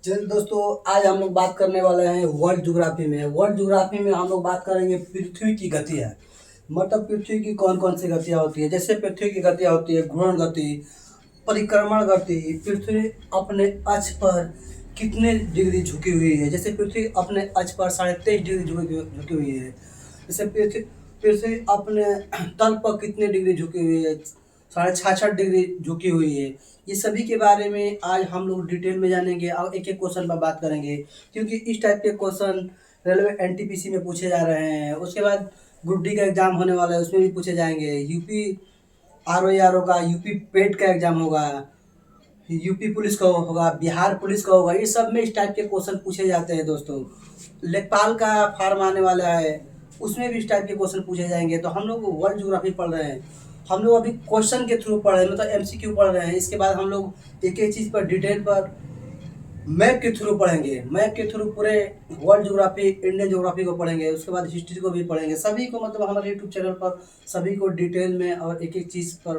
चलिए दोस्तों, आज हम लोग बात करने वाले हैं वर्ल्ड ज्योग्राफी में। वर्ल्ड ज्योग्राफी में हम लोग बात करेंगे पृथ्वी की गतियाँ। मतलब पृथ्वी की कौन कौन सी गतियाँ होती है। जैसे पृथ्वी की गतियाँ होती है घूर्णन गति, परिक्रमण गति, पृथ्वी अपने अक्ष पर कितने डिग्री झुकी हुई है। जैसे पृथ्वी अपने अक्ष पर 23.5 डिग्री झुकी हुई है। जैसे पृथ्वी पृथ्वी अपने तल पर कितने डिग्री झुकी हुई है, 66.5 डिग्री झुकी हुई है। ये सभी के बारे में आज हम लोग डिटेल में जानेंगे और एक एक क्वेश्चन पर बात करेंगे, क्योंकि इस टाइप के क्वेश्चन रेलवे एनटीपीसी में पूछे जा रहे हैं। उसके बाद ग्रुप डी का एग्जाम होने वाला है, उसमें भी पूछे जाएंगे। यूपी आरओ का, यूपी पेट का एग्जाम होगा, यूपी पुलिस का होगा, बिहार पुलिस का होगा। ये सब में इस टाइप के क्वेश्चन पूछे जाते हैं दोस्तों। लेखपाल का फार्म आने वाला है, उसमें भी इस टाइप के क्वेश्चन पूछे जाएंगे। तो हम लोग वर्ल्ड ज्योग्राफी पढ़ रहे हैं, हम लोग अभी क्वेश्चन के थ्रू पढ़ रहे हैं, मतलब एमसीक्यू पढ़ रहे हैं। इसके बाद हम लोग एक एक चीज़ पर डिटेल पर मैप के थ्रू पढ़ेंगे। मैप के थ्रू पूरे वर्ल्ड ज्योग्राफी, इंडियन ज्योग्राफी को पढ़ेंगे। उसके बाद हिस्ट्री को भी पढ़ेंगे। सभी को मतलब हमारे यूट्यूब चैनल पर सभी को डिटेल में और एक एक चीज़ पर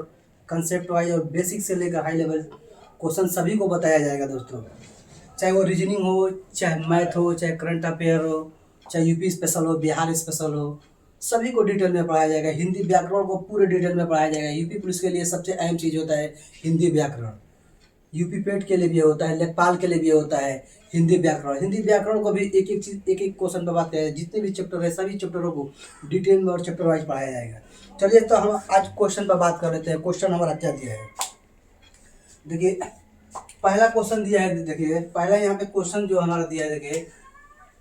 कंसेप्ट वाइज और बेसिक से लेकर हाई लेवल क्वेश्चन सभी को बताया जाएगा दोस्तों। चाहे वो रीजनिंग हो, चाहे मैथ हो, चाहे करंट अफेयर हो, चाहे यूपी स्पेशल हो, बिहार स्पेशल हो, सभी को डिटेल में पढ़ाया जाएगा। हिंदी व्याकरण को पूरे डिटेल में पढ़ाया जाएगा। यूपी पुलिस के लिए सबसे अहम चीज़ होता है हिंदी व्याकरण। यूपी पेट के लिए भी होता है, लेखपाल के लिए भी होता है हिंदी व्याकरण। हिंदी व्याकरण को भी एक एक चीज, एक एक क्वेश्चन पर बात करें। जितने भी चैप्टर है सभी चैप्टरों को डिटेल में और चैप्टर वाइज पढ़ाया जाएगा। चलिए, तो हम आज क्वेश्चन पर बात कर लेते हैं। क्वेश्चन हमारा क्या दिया है, देखिए पहला क्वेश्चन दिया है। देखिए पहला यहाँ पे क्वेश्चन जो हमारा दिया है, देखिए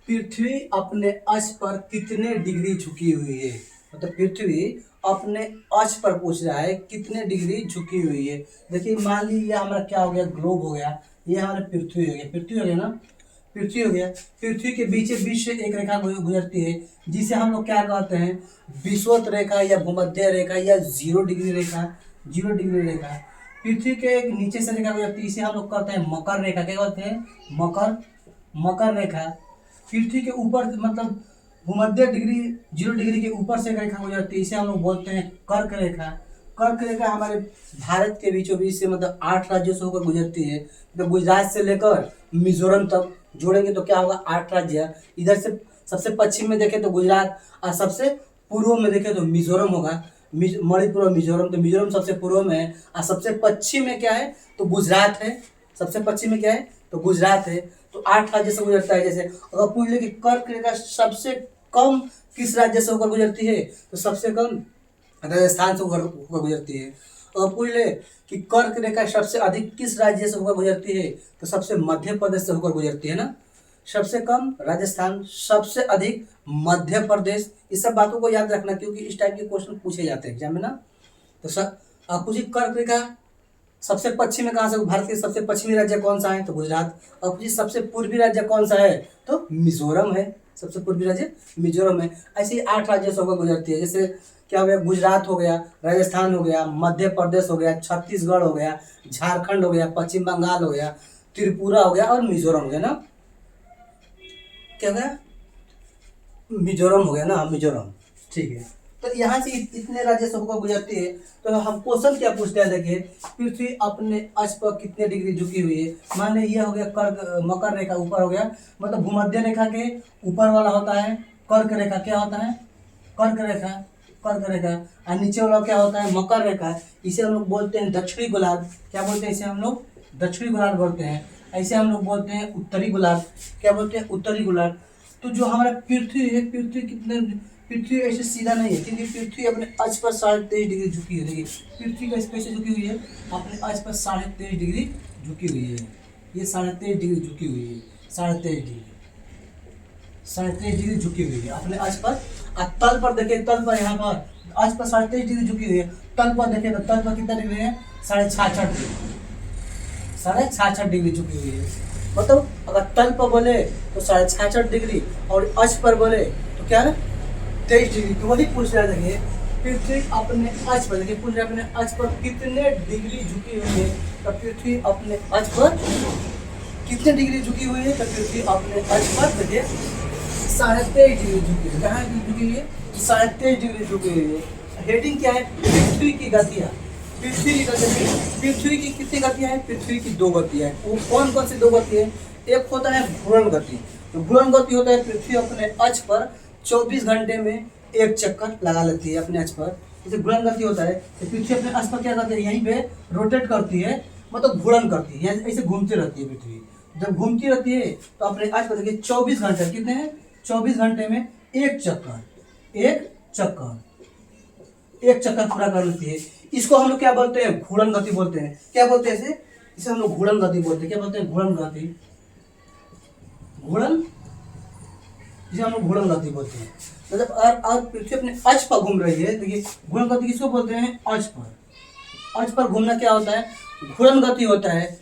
पृथ्वी अपने अक्ष पर कितने डिग्री झुकी हुई है। मतलब पृथ्वी अपने अक्ष पर पूछ रहा है कितने डिग्री झुकी हुई है। देखिए मान लीजिए हमारा क्या हो गया, ग्लोब हो गया, ये हमारा पृथ्वी हो गया। पृथ्वी हो गया ना, पृथ्वी हो गया। पृथ्वी के बीच से एक रेखा गुजरती है, जिसे हम लोग क्या कहते हैं, विषुवत रेखा या भूमध्य रेखा या 0 डिग्री रेखा। 0 डिग्री रेखा पृथ्वी के एक नीचे से रेखा गुजरती है, इसे हम लोग कहते हैं मकर रेखा। क्या कहते हैं, मकर मकर रेखा। पृथ्वी के ऊपर मतलब भूमध्य डिग्री 0 डिग्री के ऊपर से एक रेखा गुजरती है, इसे हम लोग बोलते हैं कर्क रेखा। कर्क रेखा हमारे भारत के बीचों बीच से मतलब 8 राज्यों से होकर गुजरती है। तो गुजरात से लेकर मिजोरम तक जोड़ेंगे तो क्या होगा, 8 राज्य। इधर से सबसे पश्चिम में देखें तो गुजरात, और सबसे पूर्व में देखें तो मिजोरम होगा। मणिपुर और मिजोरम, तो मिजोरम सबसे पूर्व में है और सबसे पश्चिम में क्या है, तो गुजरात है। सबसे पश्चिम में क्या है, तो गुजरात है। तो 8 राज्य से गुजरता है। जैसे अगर पूछ ले कि कर्क रेखा सबसे कम किस राज्य से होकर गुजरती है, तो सबसे कम राजस्थान से होकर गुजरती है। अगर पूछ ले कि कर्क रेखा सबसे अधिक किस राज्य से होकर गुजरती है, तो सबसे मध्य प्रदेश से होकर गुजरती है ना। सबसे कम राजस्थान, सबसे अधिक मध्य प्रदेश। इस सब बातों को याद रखना, क्योंकि इस टाइप के क्वेश्चन पूछे जाते हैं एग्जाम में ना। तो सर पूछिए कर्क रेखा सबसे पश्चिम में कहाँ से, भारत के सबसे पश्चिमी राज्य कौन सा है, तो गुजरात। और पूछिए सबसे पूर्वी राज्य कौन सा है, तो मिजोरम है। सबसे पूर्वी राज्य मिजोरम है। ऐसे ही 8 राज्यों से होकर गुजरती है। जैसे क्या हो गया, गुजरात हो गया, राजस्थान हो गया, मध्य प्रदेश हो गया, छत्तीसगढ़ हो गया, झारखंड हो गया, पश्चिम बंगाल हो गया, त्रिपुरा हो गया और मिजोरम हो गया ना। क्या हो गया, मिजोरम हो गया ना, मिजोरम। ठीक है, तो यहाँ से इतने राज्य से होकर गुजरती है। तो हम क्वेश्चन क्या पूछते हैं, देखिए पृथ्वी अपने अक्ष पर कितने डिग्री झुकी हुई है। मान लीजिए ये हो गया कर्क, मकर रेखा ऊपर हो गया, मतलब भूमध्य रेखा के ऊपर वाला होता है कर्क रेखा। क्या होता है, कर्क रेखा। कर्क रेखा और नीचे वाला क्या होता है, मकर रेखा। इसे हम लोग बोलते हैं दक्षिणी गोलार्ध। क्या बोलते हैं इसे हम लोग, दक्षिणी गोलार्ध बोलते हैं। ऐसे हम लोग बोलते हैं उत्तरी गोलार्ध। क्या बोलते हैं, उत्तरी गोलार्ध। तो जो हमारा पृथ्वी है, पृथ्वी कितने, पृथ्वी ऐसे सीधा नहीं है, क्योंकि पृथ्वी अपने अक्ष पर 23.5 डिग्री झुकी है। देखिए पृथ्वी कैसे झुकी हुई है, अपने अक्ष पर 23.5 डिग्री झुकी हुई है। ये 23.5 डिग्री झुकी हुई है, 23.5 डिग्री, 23.5 डिग्री झुकी हुई है अपने अक्ष पर। और तल पर देखिए, तल पर यहाँ पर अक्ष पर 23.5 डिग्री झुकी हुई है। तल पर देखिए तो तल पर कितना डिग्री है, 66.5 डिग्री, 66.5 डिग्री झुकी हुई है। मतलब अगर तल पर बोले तो 66.5 डिग्री और अक्ष पर बोले तो क्या है, 23 डिग्री। तो वही पूछ रहा है, देखिए पृथ्वी अपने अक्ष पर, देखिए पूछ रहा है अपने अक्ष पर कितने डिग्री झुकी हुई है। तो पृथ्वी अपने अक्ष पर कितने डिग्री झुकी हुई है, तो पृथ्वी अपने अक्ष पर देखिए 23.5 डिग्री झुकी हुई है। कहाँ झुकी हुई है, 23.5 डिग्री झुकी हुई है। हेडिंग क्या है, पृथ्वी की गतियाँ। पृथ्वी की गति, पृथ्वी की कितनी गतियाँ हैं, पृथ्वी की 2 गतियाँ हैं। वो कौन कौन सी 2 गति है, एक होता है घूर्णन गति। तो घूर्णन गति होता है पृथ्वी अपने अक्ष पर 24 घंटे में एक चक्कर लगा लेती है अपने अक्ष पर। जैसे घूर्णन गति होता है तो पृथ्वी अपने अक्ष पर क्या करती है, यहीं पे रोटेट करती है, मतलब घूर्णन करती है, ऐसे घूमती रहती है पृथ्वी। जब घूमती रहती है तो अपने अक्ष पर देखिए 24 घंटे, कितने हैं, 24 घंटे में एक चक्कर, एक चक्कर पूरा कर लेती है। इसको हम लोग क्या बोलते हैं, घूर्णन गति बोलते हैं। क्या बोलते हैं इसे हम लोग घूर्णन गति बोलते हैं। क्या बोलते हैं, घूर्णन गति, घूर्णन, जिसे हम लोग घूर्णन गति बोलते हैं। मतलब और पृथ्वी अपने अक्ष पर घूम रही है, देखिए घूर्णन गति किसको बोलते हैं, अक्ष पर। अक्ष पर घूमना क्या होता है, घूर्णन गति होता है।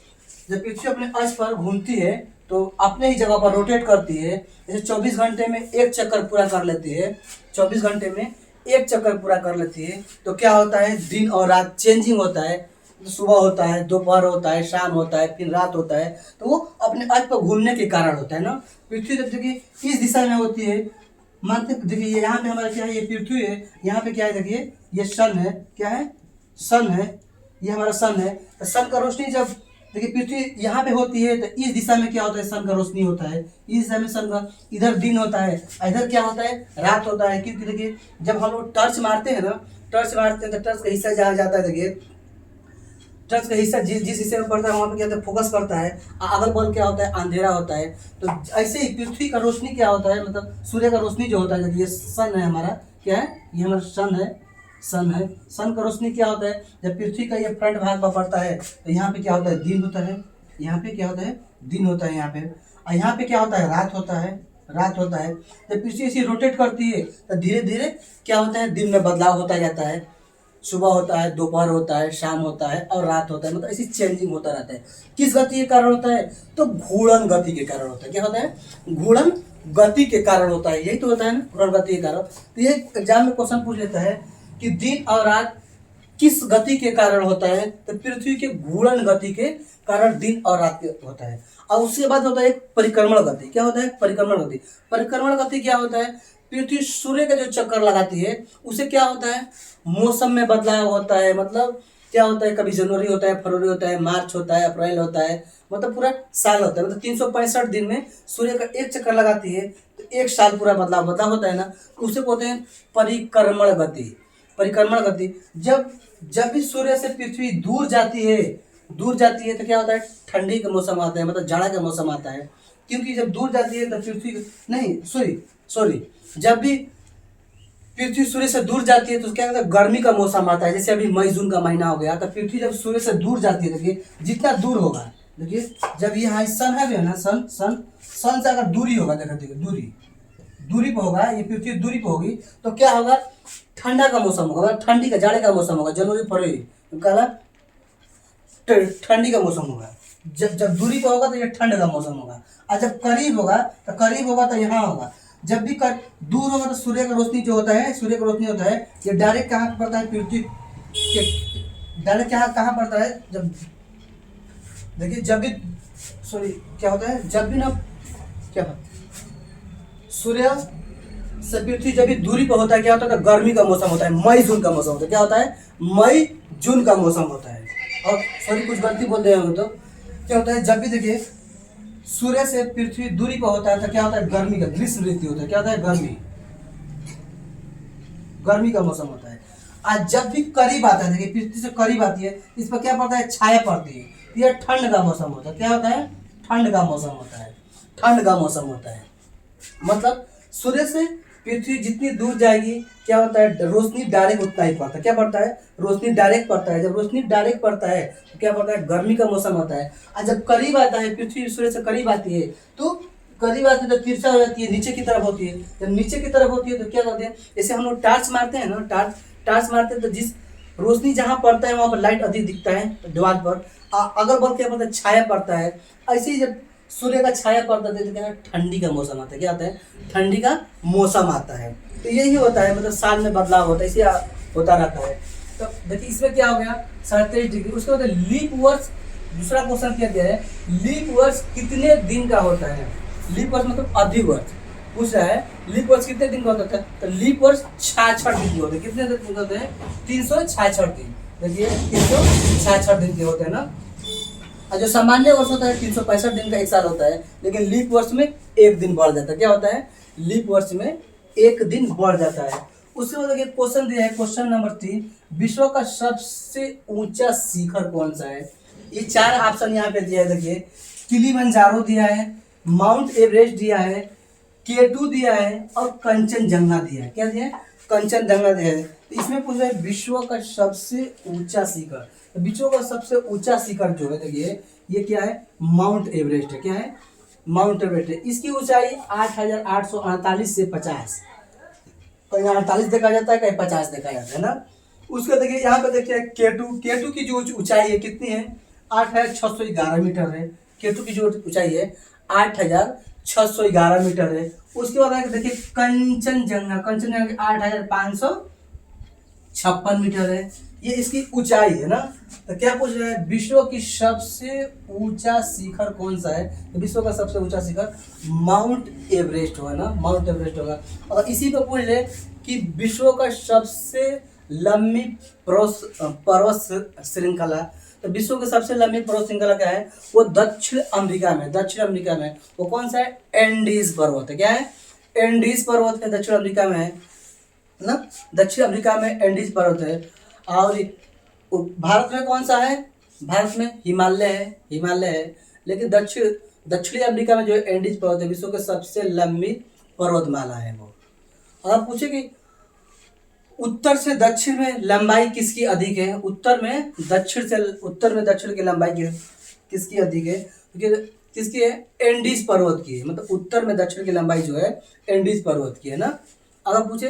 जब पृथ्वी अपने अक्ष पर घूमती है तो अपने ही जगह पर रोटेट करती है। जैसे 24 घंटे में एक चक्कर पूरा कर लेती है, 24 घंटे में एक चक्कर पूरा कर लेती है, तो क्या होता है, दिन और रात चेंजिंग होता है। तो सुबह होता है, दोपहर होता है, शाम होता है, फिर रात होता है। तो वो अपने अक्ष पर घूमने के कारण होता है ना। पृथ्वी जब देखिए इस दिशा में होती है, मानते देखिए ये यहाँ पे हमारा क्या है, ये पृथ्वी है, यहाँ पे क्या है, देखिए ये सन है, क्या है, सन है, ये हमारा सन है। तो सन का रोशनी जब देखिए पृथ्वी यहाँ पे होती है तो इस दिशा में क्या होता है, सन का रोशनी होता है। इस दिशा में सन का, इधर दिन होता है, इधर क्या होता है, रात होता है। क्योंकि देखिए जब हम लोग टर्च मारते हैं ना, टर्च मारते हैं तो टर्च का हिस्सा जहाँ जाता है, देखिए टर्च का हिस्सा जिस हिस्से में पड़ता है वहाँ पे क्या होता है, फोकस करता है। अगल बगल क्या होता है, अंधेरा होता है। तो ऐसे ही पृथ्वी का रोशनी क्या होता है, मतलब सूर्य का रोशनी जो होता है, देखिए सन है हमारा, क्या है, ये हमारा सन है, सन है। सन का रोशनी क्या होता है, जब पृथ्वी का ये फ्रंट भाग पर पड़ता है तो यहाँ पे क्या होता है, दिन होता है, यहाँ पे क्या होता है, दिन होता है यहाँ पे। और यहाँ पे क्या होता है, रात होता है, रात होता है। जब पृथ्वी ऐसी रोटेट करती है तो धीरे धीरे क्या होता है, दिन में बदलाव होता जाता है। सुबह होता है, दोपहर होता है, शाम होता है और रात होता है, मतलब ऐसी चेंजिंग होता रहता है। किस गति के कारण होता है, तो घूर्णन गति के कारण होता है। क्या होता है, घूर्णन गति के कारण होता है, यही तो होता है ना, घूर्णन गति के कारण। तो ये एग्जाम में क्वेश्चन पूछ लेता है कि दिन और रात किस गति के कारण होता है, तो पृथ्वी के घूर्णन गति के कारण दिन और रात के होता है। और उसके बाद होता है एक परिक्रमण गति। क्या होता है, परिक्रमण गति। परिक्रमण गति क्या होता है, पृथ्वी सूर्य का जो चक्कर लगाती है उसे क्या होता है, मौसम में बदलाव होता है। मतलब क्या होता है, कभी जनवरी होता है, फरवरी होता है, मार्च होता है, अप्रैल होता है, मतलब पूरा साल होता है। मतलब 365 दिन में सूर्य का एक चक्कर लगाती है तो एक साल पूरा बदलाव होता है ना, उसे बोलते हैं परिक्रमण गति। परिक्रमण गति। जब भी सूर्य से पृथ्वी दूर जाती है तो क्या होता है, ठंडी का मौसम आता है, मतलब जाड़ा का मौसम आता है। क्योंकि जब दूर जाती है तो पृथ्वी नहीं सॉरी जब भी पृथ्वी सूर्य से दूर जाती है तो क्या होता है, गर्मी का मौसम आता है। जैसे अभी मई जून का महीना हो गया, तो पृथ्वी जब सूर्य से दूर जाती है, देखिए जितना दूर होगा, देखिए जब यहाँ सन है ना, सन से अगर दूरी होगा, देखिए दूरी पे होगा, ये पृथ्वी दूरी पे होगी तो क्या होगा, ठंडा का मौसम होगा, ठंडी का, जाड़े का मौसम होगा, जनवरी फरवरी कहला ठंडी का मौसम होगा। जब दूरी पे होगा तो ये ठंड का मौसम होगा। और जब करीब होगा तो यहाँ होगा। जब भी दूर होगा तो सूर्य का रोशनी जो होता है, सूर्य का रोशनी होता है, ये डायरेक्ट कहाँ पड़ता है, पृथ्वी के डायरेक्ट कहाँ पड़ता है। जब देखिए जब भी क्या होता है, जब भी ना क्या सूर्य से पृथ्वी जब भी दूरी पर होता है, क्या होता है, गर्मी का मौसम होता है, मई जून का मौसम होता है। क्या होता है, मई जून का मौसम होता है। और कुछ गलती बोल रहे हैं तो क्या होता है, जब भी देखिए सूर्य से पृथ्वी दूरी पर होता है तो क्या होता है, गर्मी का, ग्रीष्म ऋतु होता है। क्या होता है, गर्मी का मौसम होता है। आज जब भी करीब आता है, देखिए पृथ्वी से करीब आती है, इस पर क्या पड़ता है, छाया पड़ती है, यह ठंड का मौसम होता है। क्या होता है, ठंड का मौसम होता है, ठंड का मौसम होता है। मतलब सूर्य से पृथ्वी जितनी दूर जाएगी क्या होता है, रोशनी डायरेक्ट उतना ही पड़ता है। क्या पड़ता है, रोशनी डायरेक्ट पड़ता है। जब रोशनी डायरेक्ट पड़ता है तो क्या पड़ता है, गर्मी का मौसम होता है। और जब करीब आता है, पृथ्वी सूर्य से करीब आती है तो करीब आती है तो तिरछा हो जाती है, नीचे की तरफ होती है। जब नीचे की तरफ होती है तो क्या करते हैं, जैसे हम लोग टार्च मारते हैं ना, टार्च मारते हैं तो जिस रोशनी जहाँ पड़ता है वहाँ पर लाइट अधिक दिखता है दीवार पर, अगल बगल क्या पड़ता है, छाया पड़ता है। ऐसे ही जब सूर्य का छाया पड़ता है तो क्या है, ठंडी का मौसम आता है। क्या आता है, ठंडी का मौसम आता है। तो यही होता है, मतलब साल में बदलाव होता है, इसे होता रहता है। तो देखिए इसमें क्या हो गया, 37 डिग्री। उसके बाद लीप वर्ष, दूसरा क्वेश्चन किया गया है, लीप वर्ष कितने दिन का होता है। लीप वर्ष मतलब अधिक वर्ष पूछ रहा है, लीप वर्ष कितने दिन का होता है। तो लीप वर्ष 66 दिन के होते हैं। कितने दिन होते हैं, 366 दिन। देखिए 366 दिन के होते हैं ना। और जो सामान्य वर्ष होता है 365 दिन का एक साल होता है, लेकिन लीप वर्ष में एक दिन बढ़ जाता है। क्या होता है? लीप वर्ष में एक दिन बढ़ जाता है। उसके बाद देखिए क्वेश्चन दिया है, क्वेश्चन नंबर 3, विश्व का सबसे ऊंचा शिखर कौन सा है? ये 4 ऑप्शन यहाँ पे दिया है। देखिए किलिमंजारो दिया है, माउंट एवरेस्ट दिया है, K2 दिया है और कंचनजंगा दिया है। क्या दिया है? कंचनजंगा दिया है। तो इसमें पूछ रहा है विश्व का सबसे ऊंचा शिखर। तो विश्व का सबसे ऊंचा शिखर जो है, देखिए ये क्या है? माउंट एवरेस्ट है। क्या है? माउंट एवरेस्ट है। इसकी ऊंचाई 8,848 से 50, कहीं 48 देखा जाता है, कहीं 50 देखा जाता है ना। उसके देखिए यहाँ पे देखिए केटू की जो ऊंचाई है कितनी है? 8,611 मीटर है। केटू की जो ऊंचाई है 8,611 मीटर है। उसके बाद देखिए कंचनजंगा 8,556 मीटर है। ये इसकी ऊंचाई है ना। तो क्या पूछ रहा है? विश्व की सबसे ऊंचा शिखर कौन सा है? तो विश्व का सबसे ऊंचा शिखर माउंट एवरेस्ट होगा ना, माउंट एवरेस्ट होगा। और इसी पे पूछ ले कि विश्व का सबसे लंबी पर्वत श्रृंखला। तो विश्व की सबसे लंबी पर्वत श्रृंखला क्या है? वो दक्षिण अमेरिका में, दक्षिण अमेरिका में। वो कौन सा है? एंडीज पर्वत है। क्या है? एंडीज पर्वत है, दक्षिण अमेरिका में है ना। दक्षिण अमेरिका में एंडीज पर्वत है। और भारत में कौन सा है? भारत में हिमालय है, हिमालय है। लेकिन दक्षिणी अमेरिका में जो एंडीज पर्वत है विश्व के सबसे लंबी पर्वतमाला है वो। और आप पूछे कि उत्तर से दक्षिण में लंबाई किसकी अधिक है? उत्तर में दक्षिण की लंबाई किसकी अधिक है? क्योंकि किसकी है? एंडीज पर्वत की है। मतलब उत्तर में दक्षिण की लंबाई जो है एंडीज पर्वत की है ना। अगर पूछे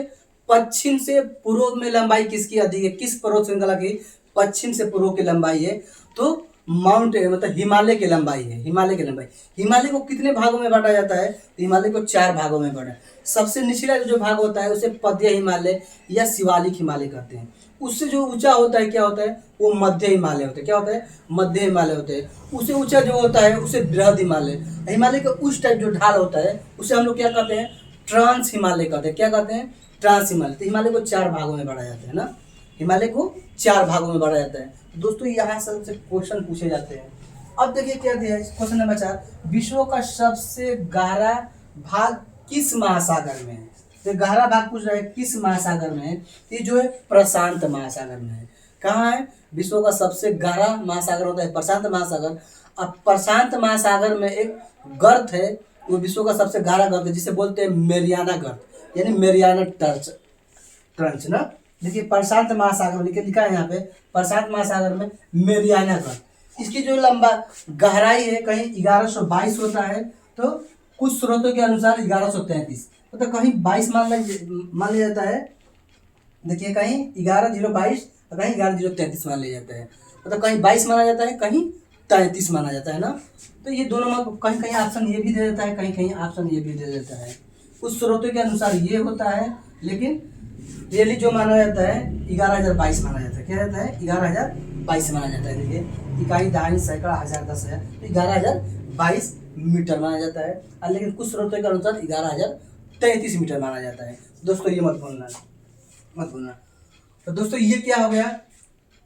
पश्चिम से पूर्व में लंबाई किसकी अधिक है? किस पर्वत श्रृंखला की पश्चिम से पूर्व की लंबाई है? तो माउंट मतलब हिमालय की लंबाई है, हिमालय की लंबाई। हिमालय को कितने भागों में बांटा जाता है? तो हिमालय को 4 भागों में बांटा। सबसे निचला जो भाग होता है उसे पद्य हिमालय या शिवालिक हिमालय कहते हैं। उससे जो ऊंचा होता है क्या होता है? वो मध्य हिमालय होता है। क्या होता है? मध्य हिमालय होते हैं। उससे ऊंचा जो होता है उसे बृहद हिमालय। हिमालय का उस टाइप जो ढाल होता है उसे हम लोग क्या कहते हैं? ट्रांस हिमालय कहते हैं। क्या कहते हैं? ट्रांस हिमालय। तो हिमालय को 4 भागों में बांटा जाता है ना, हिमालय को 4 भागों में बांटा जाता है। दोस्तों यहाँ से क्वेश्चन पूछे जाते हैं। अब देखिए क्या दिया है क्वेश्चन नंबर 4, विश्व का सबसे गहरा भाग किस महासागर में है? तो गहरा भाग पूछ रहा है किस महासागर में है? ये जो है प्रशांत महासागर में है। कहाँ है? विश्व का सबसे गहरा महासागर होता है प्रशांत महासागर। अब प्रशांत महासागर में एक गर्त है, वो विश्व का सबसे गहरा गर्त है जिसे बोलते हैं मेरियाना गर्त, यानी मेरियाना ट्रंच ना। देखिए प्रशांत महासागर लिखा है यहाँ पे, प्रशांत महासागर में मेरियाना गर्त। इसकी जो लंबा गहराई है कहीं 1122 होता है, तो कुछ स्रोतों के अनुसार 1133, मतलब कहीं 22 मान लिया जाता है। देखिए कहीं 11,022 और कहीं 11,033 मान लिया जाता है। मतलब कहीं 22 माना जाता है, कहीं 33 माना जाता है ना। तो ये दोनों में कहीं कहीं ऑप्शन ये भी दे देता है, कहीं कहीं ऑप्शन ये भी दे देता है। कुछ स्रोतों के अनुसार ये होता है, लेकिन रियली जो माना जाता है 11,022 माना जाता है। क्या रहता है? 11,022 माना जाता है। देखिए इकाई, दहाई, सैकड़ा, हजार, 10,000, 11,022 मीटर माना जाता है। और लेकिन कुछ स्रोतों के अनुसार 11,033 मीटर माना जाता है। दोस्तों ये मत भूलना। तो दोस्तों ये क्या हो गया?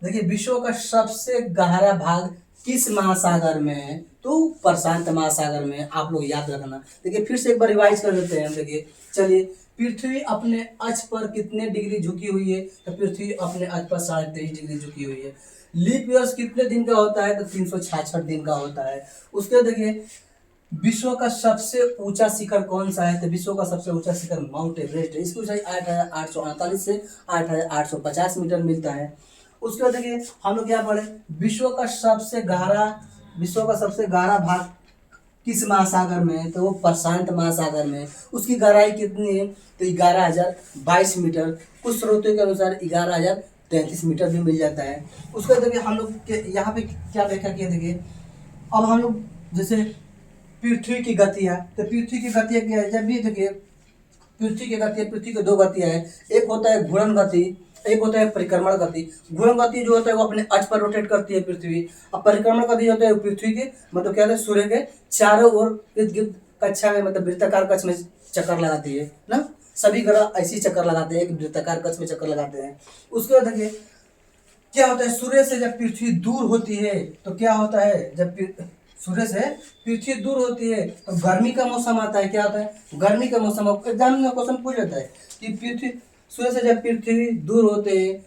देखिए विश्व का सबसे गहरा भाग किस महासागर में है? तो प्रशांत महासागर में। आप लोग याद रखना। देखिए फिर से एक बार रिवाइज कर देते हैं। देखिए चलिए, पृथ्वी अपने अक्ष पर कितने डिग्री झुकी हुई है? तो पृथ्वी अपने अक्ष पर 23.5 डिग्री झुकी हुई है। लीप ईयर्स कितने दिन का होता है? तो 366 दिन का होता है। उसके देखिए विश्व का सबसे ऊंचा शिखर कौन सा है? तो विश्व का सबसे ऊंचा शिखर माउंट एवरेस्ट है। इसकी ऊंचाई 8,848 से 8,850 मीटर मिलता है। उसके बाद देखिए हम लोग क्या पढ़े, विश्व का सबसे गहरा भाग किस महासागर में है? तो वो प्रशांत महासागर में। उसकी गहराई कितनी है? तो 11,022 मीटर। कुछ स्रोतों के अनुसार 11,033 मीटर भी मिल जाता है। उसके बाद देखिए हम लोग यहाँ पे क्या व्याख्या किया। देखिए अब हम लोग जैसे पृथ्वी की गतियाँ, तो पृथ्वी की गतियाँ क्या है? जब भी देखिए पृथ्वी की गति, पृथ्वी की 2 गतियाँ हैं। एक होता है घूर्णन गति, एक होता है परिक्रमण गति। घूर्णन गति जो होता है वो अपने अक्ष पर रोटेट करती है पृथ्वी। और परिक्रमण गति होता है पृथ्वी के मतलब क्या है, सूर्य के चारों ओर इर्द गिर्द कक्षा में, मतलब वृत्ताकार कक्ष में चक्कर लगाती है ना। सभी ग्रह ऐसी चक्कर लगाते हैं, एक वृत्ताकार कक्ष में चक्कर लगाते हैं। उसके बाद देखिए क्या होता है, सूर्य से जब पृथ्वी दूर होती है तो क्या होता है, जब सूर्य से पृथ्वी दूर होती है तो गर्मी का मौसम आता है। क्या होता है, गर्मी का मौसम। एग्जाम में क्वेश्चन पूछ लेता है कि पृथ्वी, सूर्य से जब पृथ्वी दूर होते हैं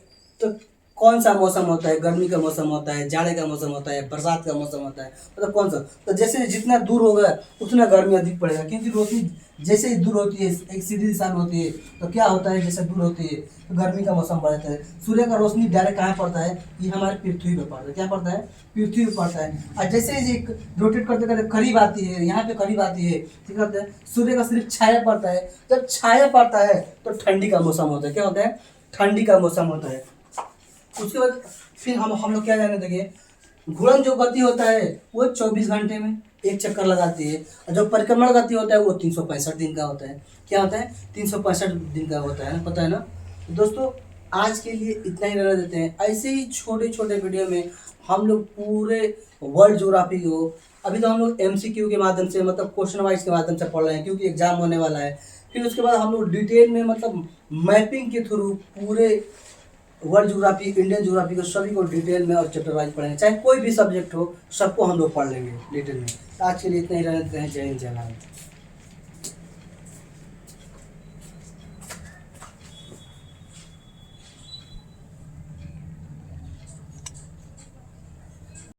तो कौन सा मौसम होता है, गर्मी का मौसम होता है, जाड़े का मौसम होता है, बरसात का मौसम होता है, मतलब कौन सा। तो जैसे जितना दूर होगा उतना गर्मी अधिक पड़ेगा, क्योंकि रोशनी जैसे ही दूर होती है, एक सीधी दिशा में होती है, तो क्या होता है, जैसे दूर होती है तो गर्मी का मौसम बढ़ता है। सूर्य का रोशनी डायरेक्ट कहाँ पड़ता है, ये हमारे पृथ्वी पे पड़ता है। क्या पड़ता है, पृथ्वी पे पड़ता है। और जैसे ही रोटेट करते करते करीब आती है, यहाँ पे करीब आती है, ठीक है, सूर्य का सिर्फ छाया पड़ता है। जब छाया पड़ता है तो ठंडी का मौसम होता है। क्या होता है, ठंडी का मौसम होता है। उसके बाद फिर हम लोग क्या जाने, देखिए घूर्णन जो गति होता है वो 24 घंटे में एक चक्कर लगाती है, और जो परिक्रमण गति होता है वो 365 दिन का होता है। क्या होता है, 365 दिन का होता है, पता है ना। तो दोस्तों आज के लिए इतना ही रहने देते हैं। ऐसे ही छोटे छोटे वीडियो में हम लोग पूरे वर्ल्ड ज्योग्राफी को, अभी तो हम लोग MCQ के माध्यम से, मतलब क्वेश्चन वाइज के माध्यम से पढ़ रहे हैं, क्योंकि एग्जाम होने वाला है। फिर उसके बाद हम लोग डिटेल में, मतलब मैपिंग के थ्रू पूरे वर्ल्ड ज्योग्राफी, इंडियन ज्योग्राफी को सभी को डिटेल में और चैप्टर वाइज पढ़ेंगे, चाहे कोई भी सब्जेक्ट हो, सबको हम लोग पढ़ लेंगे डिटेल में। तो आज के लिए इतना ही रहने देते हैं। जय हिंद, जय भारत।